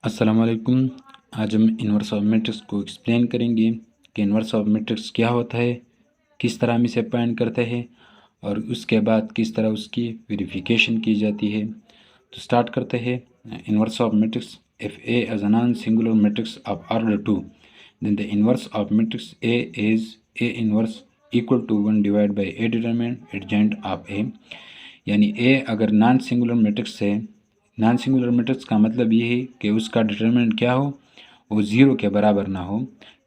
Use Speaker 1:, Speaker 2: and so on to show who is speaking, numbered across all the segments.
Speaker 1: अस्सलाम वालेकुम। आज हम इन्वर्स ऑफ मैट्रिक्स को एक्सप्लेन करेंगे कि इन्वर्स ऑफ मैट्रिक्स क्या होता है, किस तरह हम इसे फाइंड करते हैं और उसके बाद किस तरह उसकी वेरिफिकेशन की जाती है। तो स्टार्ट करते हैं। Inverse of matrix if A is a non singular matrix of order 2 then the inverse of matrix A is A inverse equal to 1 divided by A determinant adjoint of A। यानी A अगर non singular matrix है, non singular matrix का मतलब ये है कि उसका determinant क्या हो, वो ज़ीरो के बराबर ना हो,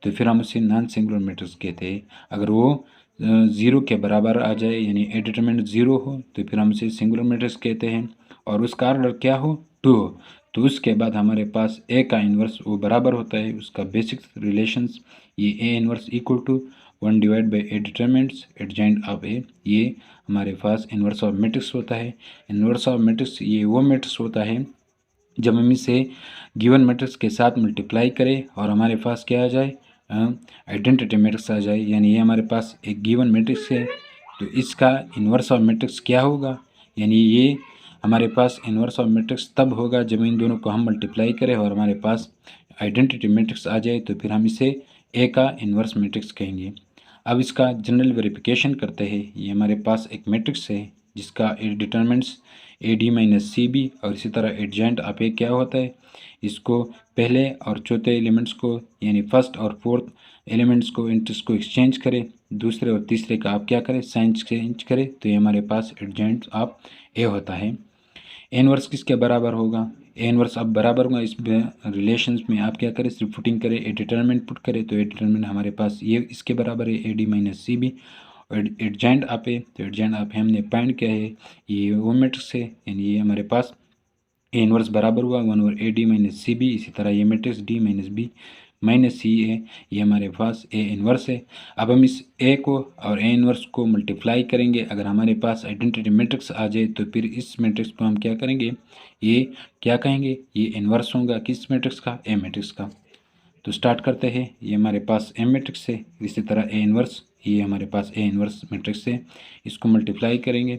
Speaker 1: तो फिर हम उसे नॉन सिंगुलर मैट्रिक्स कहते हैं। अगर वो ज़ीरो के बराबर आ जाए यानी ए डिटरमिनेंट ज़ीरो हो तो फिर हम उसे सिंगुलर मैट्रिक्स कहते हैं। और उसका ऑर्डर क्या हो, टू हो, तो उसके बाद हमारे पास ए का इन्वर्स वो बराबर होता है उसका बेसिक रिलेशंस, ये A inverse equal to 1 divide by A determinants adjoint of A, ये हमारे पास इन्वर्स ऑफ मैट्रिक्स होता है। इन्वर्स ऑफ मैट्रिक्स ये वो मैट्रिक्स होता है जब हम इसे गिवन मैट्रिक्स के साथ मल्टीप्लाई करें और हमारे पास क्या आ जाए, आइडेंटिटी मैट्रिक्स आ जाए। यानी ये हमारे पास एक गिवन मैट्रिक्स है तो इसका इन्वर्स ऑफ मैट्रिक्स क्या होगा, यानी ये हमारे पास इन्वर्स ऑफ मैट्रिक्स तब होगा जब इन दोनों को हम मल्टीप्लाई करें और हमारे पास आइडेंटिटी मैट्रिक्स आ जाए, तो फिर हम इसे ए का इन्वर्स मैट्रिक्स कहेंगे। अब इसका जनरल वेरिफिकेशन करते हैं। ये हमारे पास एक मैट्रिक्स है जिसका determinants A D minus C B और इसी तरह एडजॉइंट ऑफ ए क्या होता है, इसको पहले और चौथे एलिमेंट्स को यानी फर्स्ट और फोर्थ एलिमेंट्स को इंटरेस्ट को एक्सचेंज करें, दूसरे और तीसरे का आप क्या करें साइन एक्सचेंज करें, तो ये हमारे पास एडजॉइंट ऑफ ए होता है। ए इनवर्स किसके बराबर होगा, ए इनवर्स अब बराबर होगा इस रिलेशंस में आप क्या करें सिर्फ पुटिंग करें, ए डिटरमिनेंट पुट करें, तो ए डिटरमिनेंट हमारे पास ये इसके बराबर है A D minus C B. और एडजॉइंट ऑफ ए, तो एडजॉइंट ऑफ हमने फाइंड किया है, ये वो मैट्रिक्स है यानी ये हमारे पास ए इनवर्स बराबर हुआ 1 over A D minus C B. इसी तरह ये matrix D minus B minus C है, ये हमारे पास ए इनवर्स है। अब हम इस ए को और ए इनवर्स को मल्टीप्लाई करेंगे, अगर हमारे पास आइडेंटिटी मैट्रिक्स आ जाए तो फिर इस मैट्रिक्स को हम क्या करेंगे, ये क्या कहेंगे, ये इनवर्स होगा किस मैट्रिक्स का, ए मैट्रिक्स का। तो स्टार्ट करते हैं। ये हमारे पास एम मैट्रिक्स है, इसी तरह ए इनवर्स, ये हमारे पास ए इनवर्स मैट्रिक्स है, इसको मल्टीप्लाई करेंगे।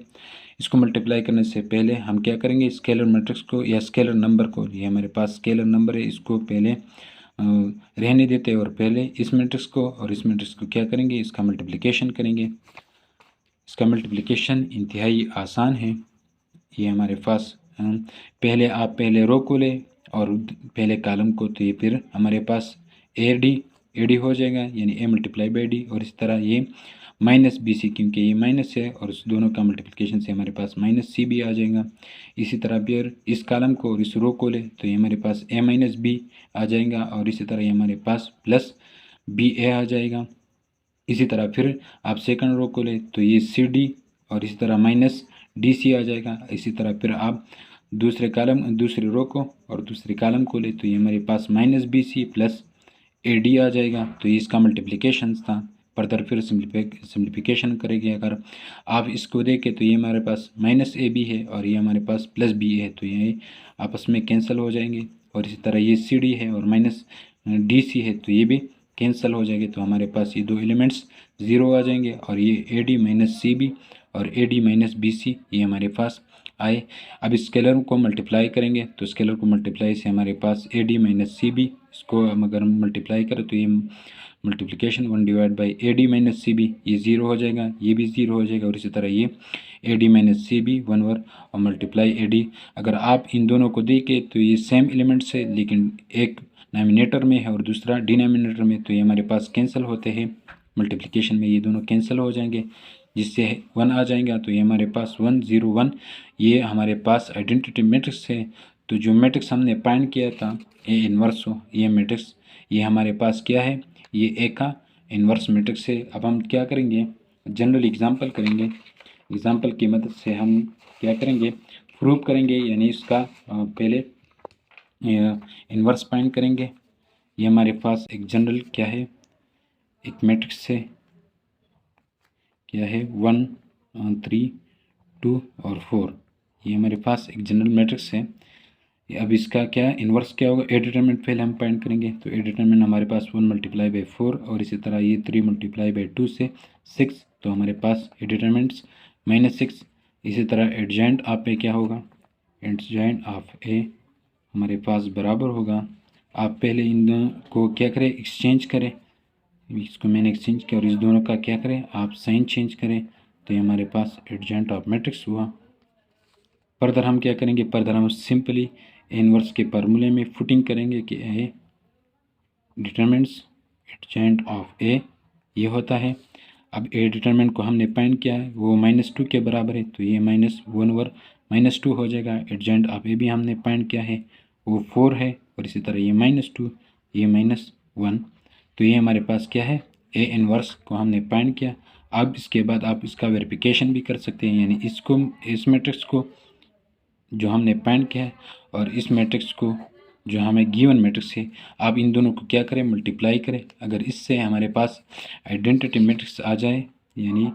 Speaker 1: इसको मल्टीप्लाई करने से पहले हम क्या करेंगे, स्केलर मैट्रिक्स को या स्केलर नंबर को, ये हमारे पास स्केलर नंबर है, इसको पहले रहने देते हैं और पहले इस मैट्रिक्स को और इस मैट्रिक्स को क्या करेंगे, इसका मल्टीप्लिकेशन करेंगे। इसका मल्टीप्लिकेशन इंतहाई आसान है। ये हमारे पास पहले आप पहले रो को लें और पहले कॉलम को, तो ये फिर हमारे पास ए डी हो जाएगा यानी ए मल्टीप्लाई बाई डी, और इस तरह ये माइनस बी सी, क्योंकि ये माइनस है और उस दोनों का मल्टीप्लिकेशन से हमारे पास माइनस सी बी आ जाएगा। इसी तरह फिर इस कॉलम को और इस रो को ले तो ये हमारे पास ए माइनस बी आ जाएगा, और इसी तरह ये हमारे पास प्लस बी ए आ जाएगा। इसी तरह फिर आप सेकंड रो को ले तो ये सी डी और इसी तरह माइनस डी सी आ जाएगा। इसी तरह फिर आप दूसरे रो को और दूसरे कॉलम को ले तो ये हमारे पास minus B C plus A D आ जाएगा। तो ये इसका मल्टीप्लिकेशन था। फर्दर फिर सिंप्लीफिकेशन करेंगे, अगर आप इसको देखें तो ये हमारे पास माइनस ए बी है और ये हमारे पास प्लस बी है, तो ये आपस में कैंसिल हो जाएंगे। और इसी तरह ये सी डी है और माइनस डी सी है, तो ये भी कैंसिल हो जाएंगे। तो हमारे पास ये दो एलिमेंट्स ज़ीरो आ जाएंगे और ये A D minus C B और A D minus B C ये हमारे पास आए। अब स्केलर को मल्टीप्लाई करेंगे तो स्केलर को मल्टीप्लाई से हमारे पास A D minus C B, इसको हम अगर मल्टीप्लाई करें तो ये multiplication 1 divide by A D minus C B, ये ज़ीरो हो जाएगा, ये भी ज़ीरो हो जाएगा, और इसी तरह ये A D minus C B 1 over और मल्टीप्लाई ए डी। अगर आप इन दोनों को देखें तो ये सेम एलिमेंट्स है लेकिन एक नॉमिनेटर में है और दूसरा डिनोमिनेटर में, तो ये हमारे पास कैंसिल होते हैं। मल्टीप्लिकेशन में ये दोनों कैंसिल हो जाएंगे जिससे 1 आ जाएगा, तो ये हमारे पास 1 0 1 ये हमारे पास आइडेंटिटी मैट्रिक्स है। तो जो मैट्रिक्स हमने फाइंड किया था ए इन्वर्स हो, ये मैट्रिक्स ये हमारे पास क्या है, ये ए का इन्वर्स मैट्रिक्स है। अब हम क्या करेंगे, जनरल एग्जांपल करेंगे। एग्जांपल की मदद से हम क्या करेंगे, प्रूव करेंगे, यानी इसका पहले इन्वर्स फाइंड करेंगे। ये हमारे पास एक जनरल क्या है, एक मैट्रिक्स है, क्या है 1 3 2 और 4, ये हमारे पास एक जनरल मैट्रिक्स है। अब इसका क्या इन्वर्स क्या होगा, ए डिटरमिनेंट पहले हम फाइंड करेंगे। तो ए डिटरमिनेंट हमारे पास 1 मल्टीप्लाई बाई 4 और इसी तरह ये 3 मल्टीप्लाई बाई 2 से 6, तो हमारे पास ए डिटरमिनेंट्स माइनस 6। इसी तरह एडजॉइंट ऑफ ए क्या होगा, एडजॉइंट ऑफ ए हमारे पास बराबर होगा। आप पहले इन दोनों को क्या करें, एक्सचेंज करें। इसको मैंने एक्सचेंज किया और इस दोनों का क्या करें, आप साइन चेंज करें, तो ये हमारे पास एडजेंट ऑफ मैट्रिक्स हुआ। फर्दर हम क्या करेंगे, फर्दर हम सिंपली इनवर्स के फार्मूले में फुटिंग करेंगे कि ए डिटरमिनेंट्स एडजेंट ऑफ ए ये होता है। अब ए डिटरमिनेंट को हमने फाइंड किया है, वो -2 के बराबर है, तो ये -1 ओवर -2 हो जाएगा। एडजेंट ऑफ ए भी हमने फाइंड किया है, वो 4 है, और इसी तरह ये -2 ये -1, तो ये हमारे पास क्या है, ए इनवर्स को हमने फाइंड किया। अब इसके बाद आप इसका वेरिफिकेशन भी कर सकते हैं, यानी इसको, इस मैट्रिक्स को जो हमने फाइंड किया है और इस मैट्रिक्स को जो हमें गिवन मैट्रिक्स है, आप इन दोनों को क्या करें, मल्टीप्लाई करें। अगर इससे हमारे पास आइडेंटिटी मैट्रिक्स आ जाए, यानी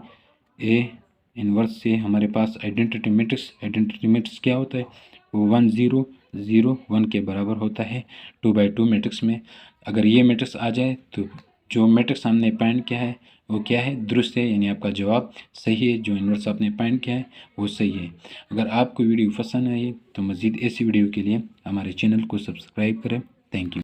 Speaker 1: ए इनवर्स से हमारे पास आइडेंटिटी मैट्रिक्स क्या होता है, वो 1 0 0 1 के बराबर होता है 2/2 मैट्रिक्स में। अगर ये मैट्रिक्स आ जाए तो जो मैट्रिक्स हमने फाइंड किया है वो क्या है, दुरुस्त है, यानी आपका जवाब सही है, जो इनवर्स आपने फाइंड किया है वो सही है। अगर आपको वीडियो पसंद आई तो मज़ीद ऐसी वीडियो के लिए हमारे चैनल को सब्सक्राइब करें। Thank you.